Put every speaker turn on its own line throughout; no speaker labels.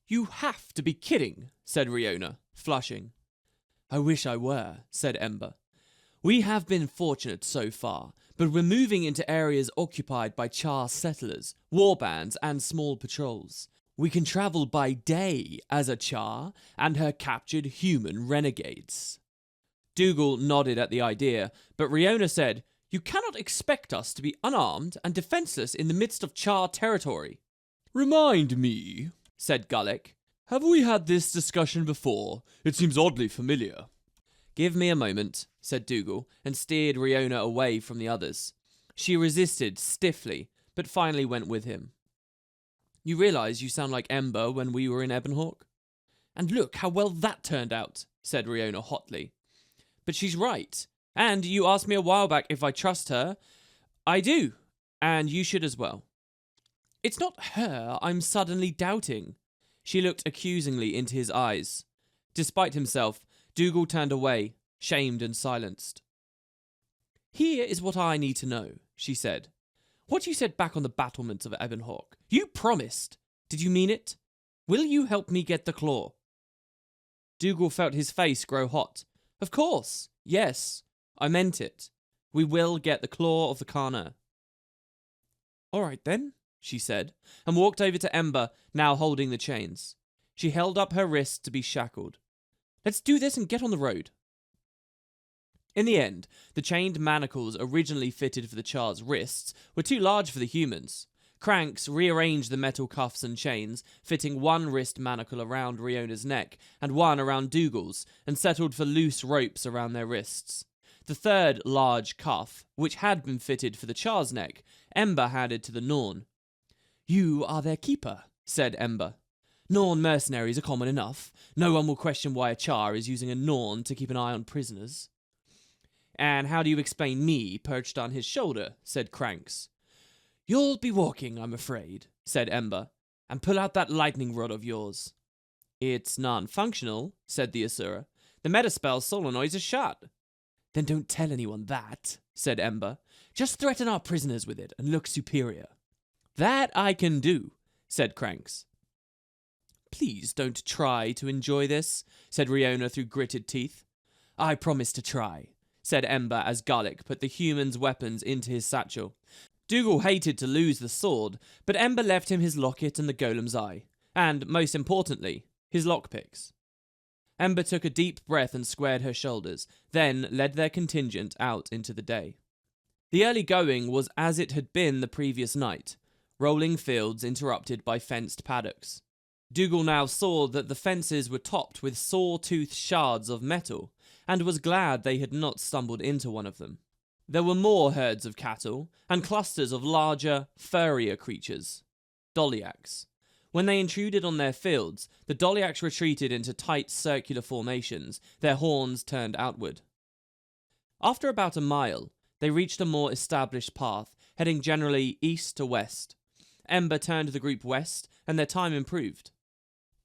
You have to be kidding, said Riona, flushing. I wish I were, said Ember. We have been fortunate so far, but we're moving into areas occupied by Char settlers, warbands, and small patrols. We can travel by day as a Char and her captured human renegades. Dougal nodded at the idea, but Riona said, You cannot expect us to be unarmed and defenceless in the midst of Char territory. Remind me, said Gullick. Have we had this discussion before? It seems oddly familiar. Give me a moment, said Dougal, and steered Riona away from the others. She resisted stiffly, but finally went with him. You realise you sound like Ember when we were in Ebonhawk? And look how well that turned out, said Riona hotly. But she's right. And you asked me a while back if I trust her. I do, and you should as well. It's not her I'm suddenly doubting. She looked accusingly into his eyes. Despite himself, Dougal turned away, shamed and silenced. Here is what I need to know, she said. What you said back on the battlements of Ebonhawk. You promised. Did you mean it? Will you help me get the claw? Dougal felt his face grow hot. Of course. Yes. I meant it. We will get the claw of the Kana. All right then, she said, and walked over to Ember, now holding the chains. She held up her wrist to be shackled. Let's do this and get on the road. In the end, the chained manacles originally fitted for the Char's wrists were too large for the humans. Cranks rearranged the metal cuffs and chains, fitting one wrist manacle around Riona's neck and one around Dougal's, and settled for loose ropes around their wrists. The third large cuff, which had been fitted for the Char's neck, Ember handed to the Norn. You are their keeper, said Ember. Norn mercenaries are common enough. No one will question why a Char is using a Norn to keep an eye on prisoners. And how do you explain me perched on his shoulder, said Cranks. You'll be walking, I'm afraid, said Ember, and pull out that lightning rod of yours. It's non-functional, said the Asura. The metaspell solenoids are shut. Then don't tell anyone that, said Ember. Just threaten our prisoners with it and look superior. That I can do, said Cranks. Please don't try to enjoy this, said Riona through gritted teeth. I promise to try, said Ember as Gullick put the human's weapons into his satchel. Dougal hated to lose the sword, but Ember left him his locket and the golem's eye, and, most importantly, his lockpicks. Ember took a deep breath and squared her shoulders, then led their contingent out into the day. The early going was as it had been the previous night, rolling fields interrupted by fenced paddocks. Dougal now saw that the fences were topped with saw-toothed shards of metal, and was glad they had not stumbled into one of them. There were more herds of cattle, and clusters of larger, furrier creatures. Doliacs. When they intruded on their fields, the Doliacs retreated into tight circular formations, their horns turned outward. After about a mile, they reached a more established path, heading generally east to west. Ember turned the group west, and their time improved.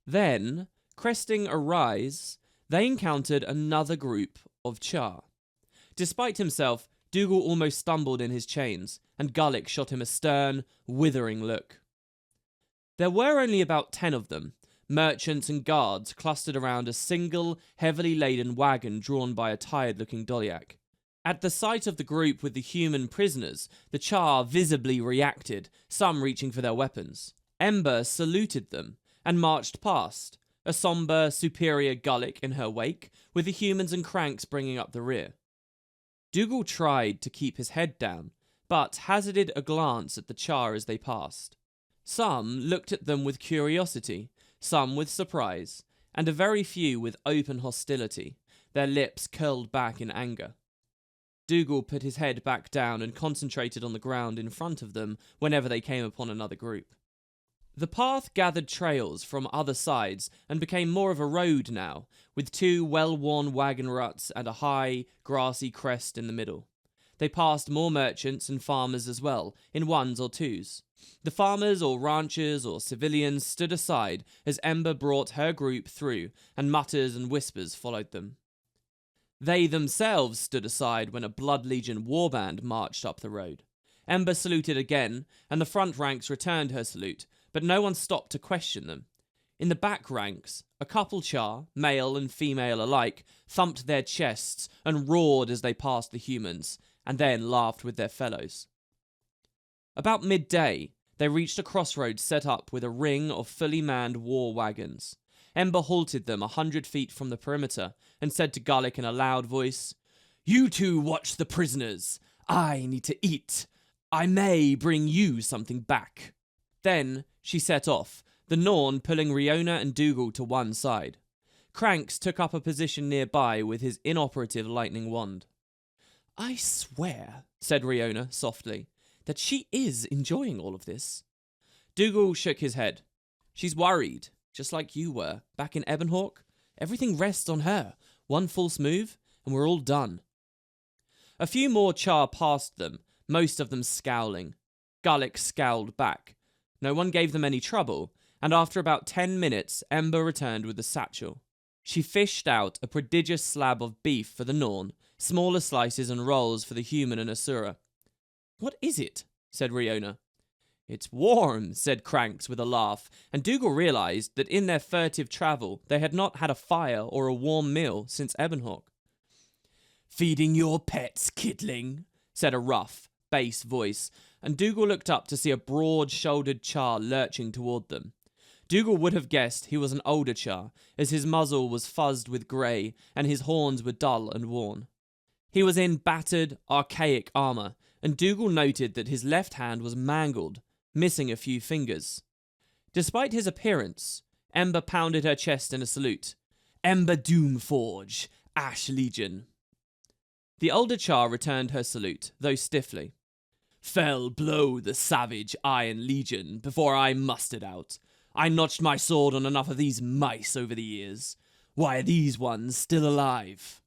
Then, cresting a rise, they encountered another group of Char. Despite himself, Dougal almost stumbled in his chains, and Gullick shot him a stern, withering look. There were only about 10 of them, merchants and guards clustered around a single, heavily laden wagon drawn by a tired-looking Doliac. At the sight of the group with the human prisoners, the Char visibly reacted, some reaching for their weapons. Ember saluted them, and marched past, a sombre, superior Gullick in her wake, with the humans and Cranks bringing up the rear. Dougal tried to keep his head down, but hazarded a glance at the Char as they passed. Some looked at them with curiosity, some with surprise, and a very few with open hostility, their lips curled back in anger. Dougal put his head back down and concentrated on the ground in front of them whenever they came upon another group. The path gathered trails from other sides and became more of a road now, with 2 well-worn wagon ruts and a high, grassy crest in the middle. They passed more merchants and farmers as well, in ones or twos. The farmers or ranchers or civilians stood aside as Ember brought her group through, and mutters and whispers followed them. They themselves stood aside when a Blood Legion warband marched up the road. Ember saluted again, and the front ranks returned her salute, but no one stopped to question them. In the back ranks, a couple char, male and female alike, thumped their chests and roared as they passed the humans, and then laughed with their fellows. About midday, they reached a crossroads set up with a ring of fully manned war wagons. Ember halted them 100 feet from the perimeter and said to Garlic in a loud voice, "You two watch the prisoners. I need to eat. I may bring you something back." Then she set off, the Norn pulling Riona and Dougal to one side. Cranks took up a position nearby with his inoperative lightning wand. "I swear," said Riona softly, "that she is enjoying all of this." Dougal shook his head. "She's worried, just like you were, back in Ebonhawk. Everything rests on her. One false move, and we're all done." A few more char passed them, most of them scowling. Garlic scowled back. No one gave them any trouble, and after about 10 minutes, Ember returned with the satchel. She fished out a prodigious slab of beef for the Norn, smaller slices and rolls for the human and Asura. "What is it?" said Riona. "It's warm," said Cranks with a laugh, and Dougal realised that in their furtive travel they had not had a fire or a warm meal since Ebonhawk. "Feeding your pets, kidling," said a rough, bass voice, and Dougal looked up to see a broad-shouldered char lurching toward them. Dougal would have guessed he was an older char, as his muzzle was fuzzed with grey and his horns were dull and worn. He was in battered, archaic armour, and Dougal noted that his left hand was mangled, missing a few fingers. Despite his appearance, Ember pounded her chest in a salute. "Ember Doomforge, Ash Legion." The older char returned her salute, though stiffly. "Fell blow the savage Iron Legion before I mustered out. I notched my sword on enough of these mice over the years. Why are these ones still alive?"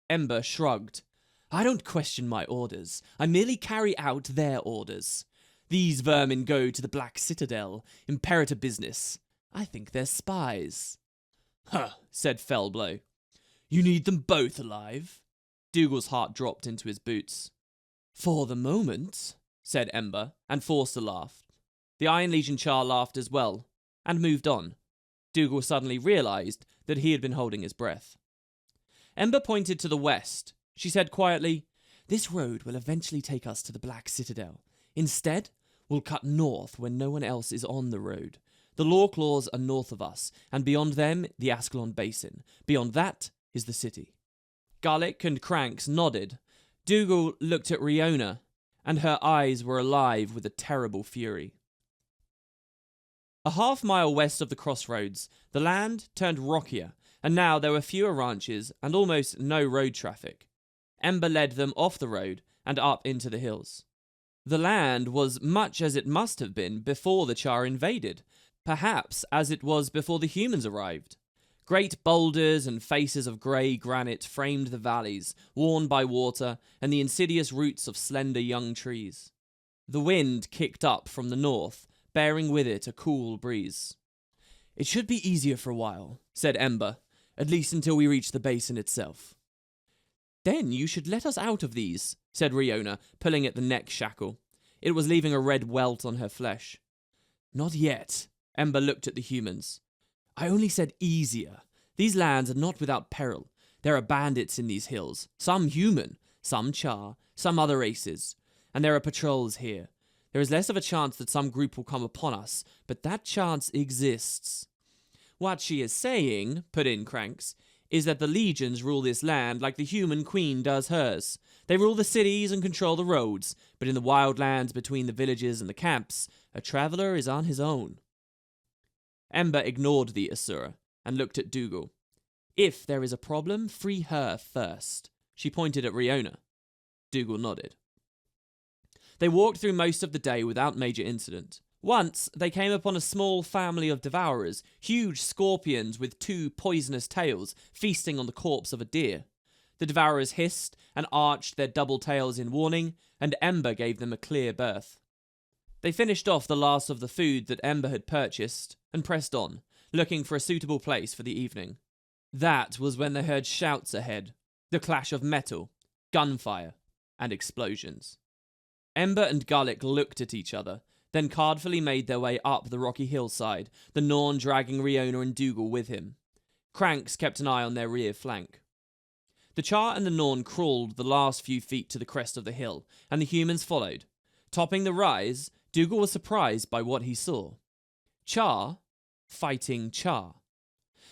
Ember shrugged. "I don't question my orders. I merely carry out their orders. These vermin go to the Black Citadel, imperator business. I think they're spies." "Huh," said Fellblow. "You need them both alive?" Dougal's heart dropped into his boots. "For the moment," said Ember, and forced a laugh. The Iron Legion char laughed as well, and moved on. Dougal suddenly realised that he had been holding his breath. Ember pointed to the west. She said quietly, "This road will eventually take us to the Black Citadel. Instead, we'll cut north when no one else is on the road. The Lawclaws are north of us, and beyond them, the Ascalon Basin. Beyond that is the city." Garlic and Cranks nodded. Dougal looked at Riona, and her eyes were alive with a terrible fury. A half-mile west of the crossroads, the land turned rockier, and now there were fewer ranches and almost no road traffic. Ember led them off the road and up into the hills. The land was much as it must have been before the Char invaded, perhaps as it was before the humans arrived. Great boulders and faces of grey granite framed the valleys, worn by water and the insidious roots of slender young trees. The wind kicked up from the north, bearing with it a cool breeze. "It should be easier for a while," said Ember, "at least until we reach the basin itself." "Then you should let us out of these," said Riona, pulling at the neck shackle. It was leaving a red welt on her flesh. "Not yet." Ember looked at the humans. "I only said easier. These lands are not without peril. There are bandits in these hills, some human, some char, some other races, and there are patrols here. There is less of a chance that some group will come upon us, but that chance exists." "What she is saying," put in Cranks, "is that the legions rule this land like the human queen does hers. They rule the cities and control the roads, but in the wild lands between the villages and the camps, a traveller is on his own." Ember ignored the Asura and looked at Dougal. "If there is a problem, free her first." She pointed at Riona. Dougal nodded. They walked through most of the day without major incident. Once, they came upon a small family of devourers, huge scorpions with 2 poisonous tails, feasting on the corpse of a deer. The devourers hissed and arched their double tails in warning, and Ember gave them a clear berth. They finished off the last of the food that Ember had purchased, and pressed on, looking for a suitable place for the evening. That was when they heard shouts ahead, the clash of metal, gunfire, and explosions. Ember and Garlic looked at each other, then cardfully made their way up the rocky hillside, the Norn dragging Riona and Dougal with him. Cranks kept an eye on their rear flank. The Char and the Norn crawled the last few feet to the crest of the hill, and the humans followed. Topping the rise, Dougal was surprised by what he saw. Char fighting Char.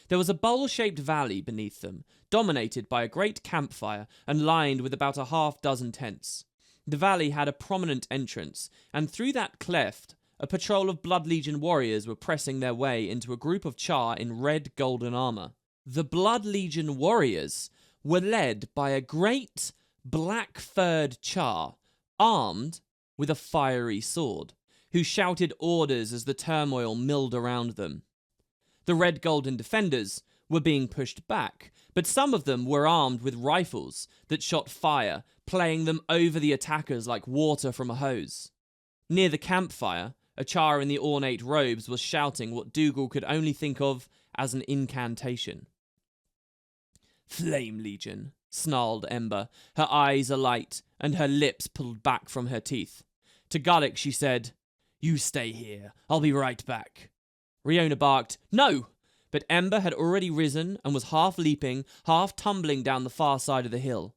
There was a bowl-shaped valley beneath them, dominated by a great campfire and lined with about a half-dozen tents. The valley had a prominent entrance, and through that cleft, a patrol of Blood Legion warriors were pressing their way into a group of Char in red golden armor. The Blood Legion warriors were led by a great black-furred Char, armed with a fiery sword, who shouted orders as the turmoil milled around them. The red golden defenders were being pushed back, but some of them were armed with rifles that shot fire, playing them over the attackers like water from a hose. Near the campfire, a Char in the ornate robes was shouting what Dougal could only think of as an incantation. "Flame Legion," snarled Ember, her eyes alight and her lips pulled back from her teeth. To Gullick she said, "You stay here, I'll be right back." Riona barked, "No!" But Ember had already risen and was half leaping, half tumbling down the far side of the hill.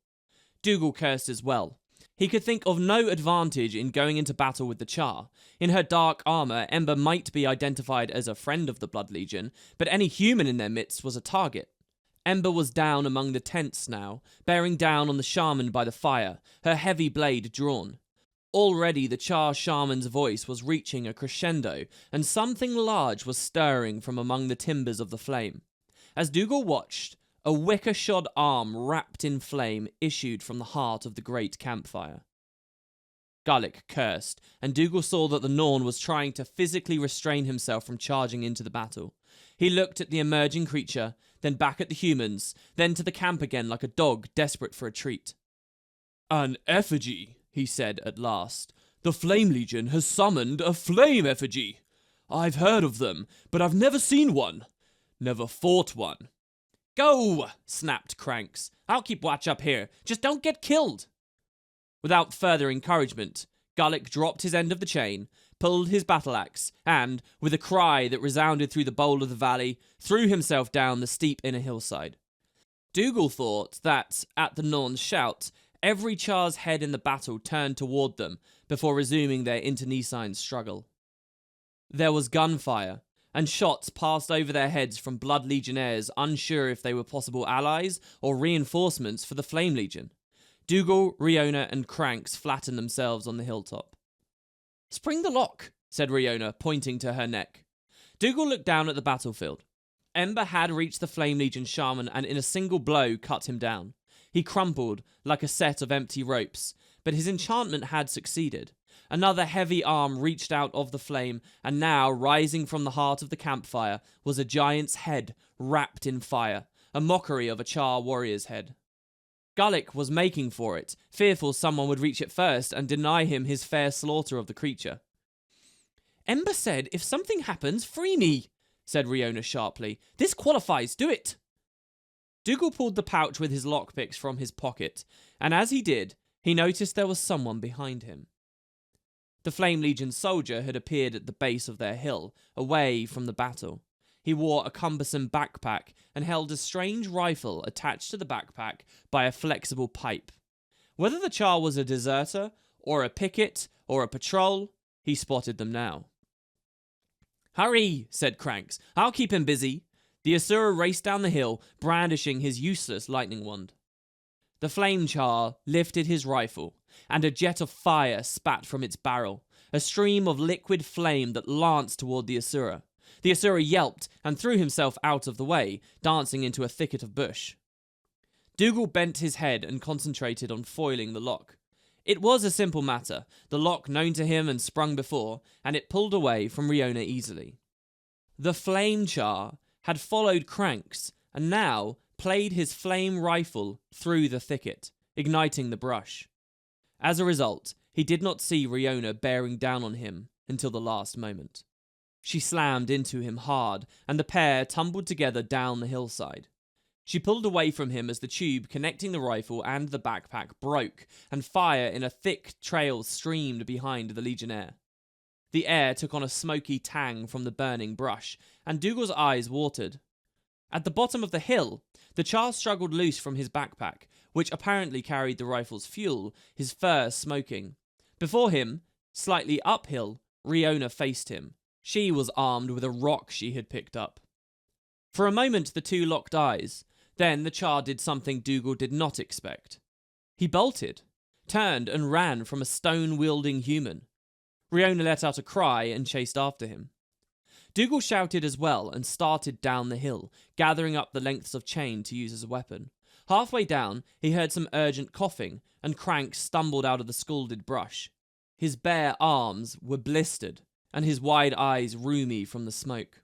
Dougal cursed as well. He could think of no advantage in going into battle with the Char. In her dark armour, Ember might be identified as a friend of the Blood Legion, but any human in their midst was a target. Ember was down among the tents now, bearing down on the shaman by the fire, her heavy blade drawn. Already the Char shaman's voice was reaching a crescendo, and something large was stirring from among the timbers of the flame. As Dougal watched, a wicker-shod arm wrapped in flame issued from the heart of the great campfire. Gullick cursed, and Dougal saw that the Norn was trying to physically restrain himself from charging into the battle. He looked at the emerging creature, then back at the humans, then to the camp again like a dog desperate for a treat. "An effigy," he said at last. "The Flame Legion has summoned a flame effigy. I've heard of them, but I've never seen one. Never fought one." "Go!" snapped Cranks. "I'll keep watch up here. Just don't get killed." Without further encouragement, Gullick dropped his end of the chain, pulled his battle axe, and, with a cry that resounded through the bowl of the valley, threw himself down the steep inner hillside. Dougal thought that, at the Norn's shout, every Char's head in the battle turned toward them before resuming their internecine struggle. There was gunfire, and shots passed over their heads from Blood Legionnaires unsure if they were possible allies or reinforcements for the Flame Legion. Dougal, Riona, and Cranks flattened themselves on the hilltop. "Spring the lock," said Riona, pointing to her neck. Dougal looked down at the battlefield. Ember had reached the Flame Legion shaman and in a single blow cut him down. He crumpled like a set of empty ropes, but his enchantment had succeeded. Another heavy arm reached out of the flame, and now, rising from the heart of the campfire, was a giant's head wrapped in fire, a mockery of a Char warrior's head. Gullick was making for it, fearful someone would reach it first and deny him his fair slaughter of the creature. "Ember said, if something happens, free me," said Riona sharply. "This qualifies, do it." Dougal pulled the pouch with his lockpicks from his pocket, and as he did, he noticed there was someone behind him. The Flame Legion soldier had appeared at the base of their hill, away from the battle. He wore a cumbersome backpack and held a strange rifle attached to the backpack by a flexible pipe. Whether the Char was a deserter, or a picket, or a patrol, he spotted them now. "Hurry," said Cranks. "I'll keep him busy." The Asura raced down the hill, brandishing his useless lightning wand. The Flame Char lifted his rifle, and a jet of fire spat from its barrel, a stream of liquid flame that lanced toward the Asura. The Asura yelped and threw himself out of the way, dancing into a thicket of bush. Dougal bent his head and concentrated on foiling the lock. It was a simple matter, the lock known to him and sprung before, and it pulled away from Riona easily. The Flame Char had followed Cranks, and now played his flame rifle through the thicket, igniting the brush. As a result, he did not see Riona bearing down on him until the last moment. She slammed into him hard, and the pair tumbled together down the hillside. She pulled away from him as the tube connecting the rifle and the backpack broke, and fire in a thick trail streamed behind the Legionnaire. The air took on a smoky tang from the burning brush, and Dougal's eyes watered. At the bottom of the hill, the Char struggled loose from his backpack, which apparently carried the rifle's fuel, his fur smoking. Before him, slightly uphill, Riona faced him. She was armed with a rock she had picked up. For a moment the two locked eyes. Then the Char did something Dougal did not expect. He bolted, turned and ran from a stone-wielding human. Riona let out a cry and chased after him. Dougal shouted as well and started down the hill, gathering up the lengths of chain to use as a weapon. Halfway down, he heard some urgent coughing, and Crank stumbled out of the scalded brush. His bare arms were blistered, and his wide eyes rheumy from the smoke.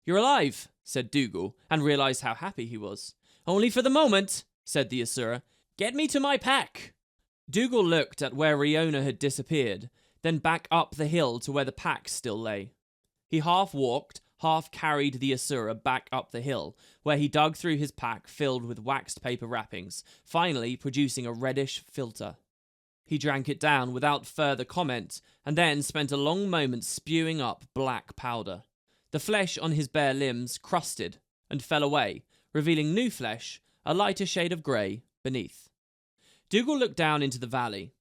"You're alive," said Dougal, and realised how happy he was. "Only for the moment," said the Asura. "Get me to my pack." Dougal looked at where Riona had disappeared, then back up the hill to where the pack still lay. He half walked, half carried the Asura back up the hill, where he dug through his pack filled with waxed paper wrappings, finally producing a reddish filter. He drank it down without further comment, and then spent a long moment spewing up black powder. The flesh on his bare limbs crusted and fell away, revealing new flesh, a lighter shade of grey, beneath. Dougal looked down into the valley.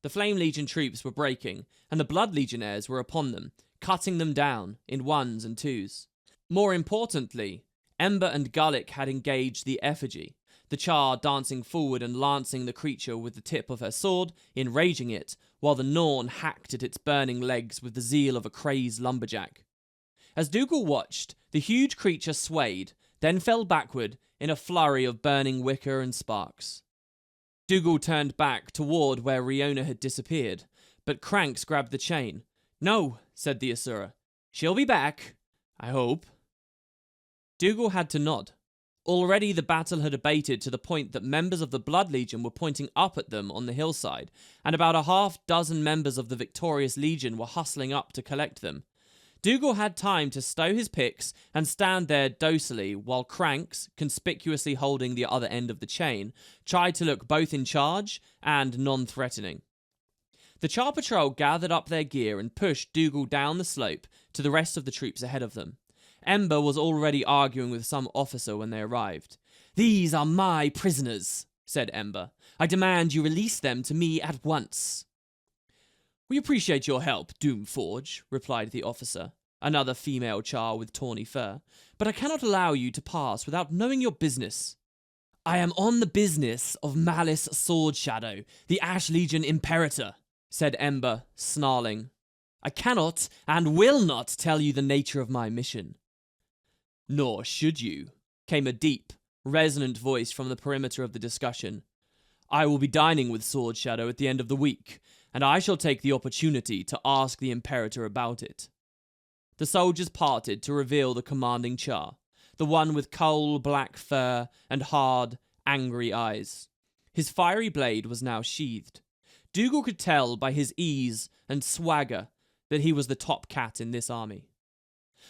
The Flame Legion troops were breaking, and the Blood Legionnaires were upon them, cutting them down in ones and twos. More importantly, Ember and Gullick had engaged the effigy, the Char dancing forward and lancing the creature with the tip of her sword, enraging it, while the Norn hacked at its burning legs with the zeal of a crazed lumberjack. As Dougal watched, the huge creature swayed, then fell backward in a flurry of burning wicker and sparks. Dougal turned back toward where Riona had disappeared, but Cranks grabbed the chain. "No," said the Asura. "She'll be back, I hope." Dougal had to nod. Already the battle had abated to the point that members of the Blood Legion were pointing up at them on the hillside, and about a half-dozen members of the victorious Legion were hustling up to collect them. Dougal had time to stow his picks and stand there docilely while Cranks, conspicuously holding the other end of the chain, tried to look both in charge and non-threatening. The Char Patrol gathered up their gear and pushed Dougal down the slope to the rest of the troops ahead of them. Ember was already arguing with some officer when they arrived. "These are my prisoners," said Ember. "I demand you release them to me at once." "We appreciate your help, Doomforge," replied the officer, another female Char with tawny fur, "but I cannot allow you to pass without knowing your business." "I am on the business of Malice Swordshadow, the Ash Legion Imperator," said Ember, snarling. "I cannot and will not tell you the nature of my mission." "Nor should you," came a deep, resonant voice from the perimeter of the discussion. "I will be dining with Swordshadow at the end of the week, and I shall take the opportunity to ask the Imperator about it." The soldiers parted to reveal the commanding Char, the one with coal-black fur and hard, angry eyes. His fiery blade was now sheathed. Dougal could tell by his ease and swagger that he was the top cat in this army.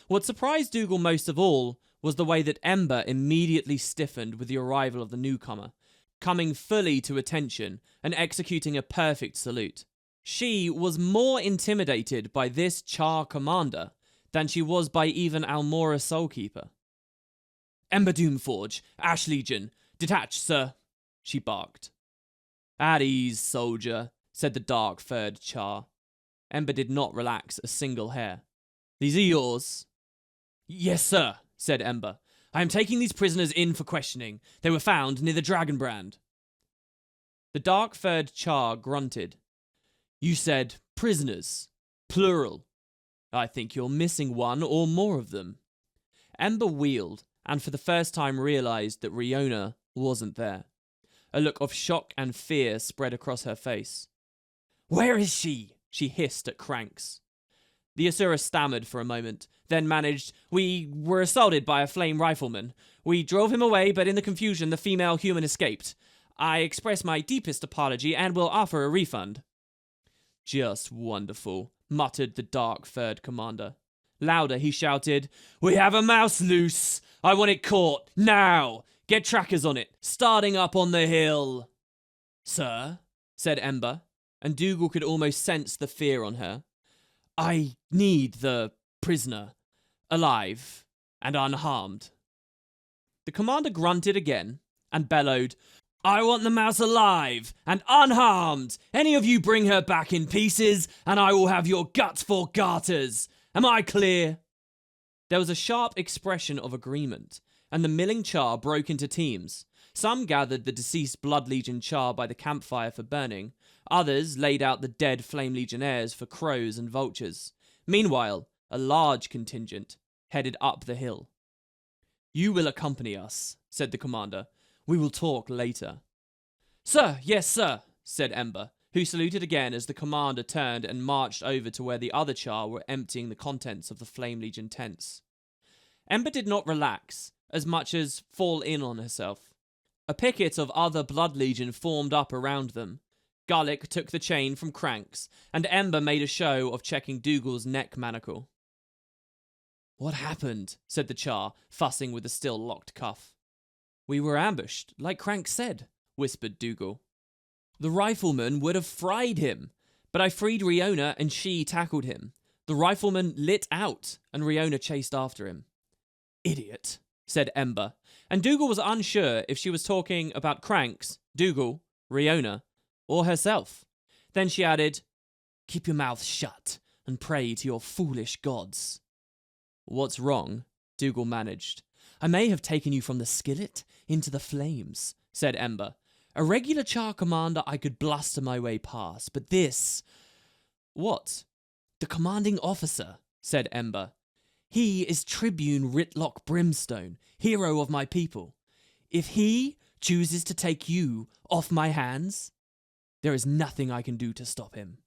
What surprised Dougal most of all was the way that Ember immediately stiffened with the arrival of the newcomer, coming fully to attention and executing a perfect salute. She was more intimidated by this Char commander than she was by even Almora Soulkeeper. "Ember Doomforge, Ash Legion, detach, sir," she barked. "At ease, soldier," said the dark-furred Char. Ember did not relax a single hair. "These are yours?" "Yes, sir," said Ember. "I am taking these prisoners in for questioning. They were found near the Dragonbrand." The dark-furred Char grunted. "You said prisoners. Plural. I think you're missing one or more of them." Ember wheeled, and for the first time realised that Riona wasn't there. A look of shock and fear spread across her face. "Where is she?" she hissed at Cranks. The Asura stammered for a moment, then managed, "We were assaulted by a flame rifleman. We drove him away, but in the confusion the female human escaped. I express my deepest apology and will offer a refund." "Just wonderful," muttered the dark-furred commander. Louder he shouted, "We have a mouse loose! I want it caught, now! Get trackers on it, starting up on the hill!" "Sir?" said Ember, and Dougal could almost sense the fear on her. I need the prisoner alive and unharmed. The commander grunted again and bellowed, I want the mouse alive and unharmed. Any of you bring her back in pieces, and I will have your guts for garters. Am I clear? There was a sharp expression of agreement, and the milling char broke into teams. Some gathered the deceased Blood Legion char by the campfire for burning. Others laid out the dead Flame Legionnaires for crows and vultures. Meanwhile, a large contingent headed up the hill. You will accompany us, said the commander. We will talk later. Sir, yes, sir, said Ember, who saluted again as the commander turned and marched over to where the other char were emptying the contents of the Flame Legion tents. Ember did not relax as much as fall in on herself. A picket of other Blood Legion formed up around them. Gullick took the chain from Cranks, and Ember made a show of checking Dougal's neck manacle. What happened? Said the char, fussing with the still locked cuff. We were ambushed, like Cranks said, whispered Dougal. The rifleman would have fried him, but I freed Riona and she tackled him. The rifleman lit out, and Riona chased after him. Idiot, said Ember, and Dougal was unsure if she was talking about Cranks, Dougal, Riona, or herself. Then she added, Keep your mouth shut and pray to your foolish gods. What's wrong? Dougal managed. I may have taken you from the skillet into the flames, said Ember. A regular char commander I could bluster my way past, but this... What? The commanding officer, said Ember. He is Tribune Ritlock Brimstone, hero of my people. If he chooses to take you off my hands, there is nothing I can do to stop him.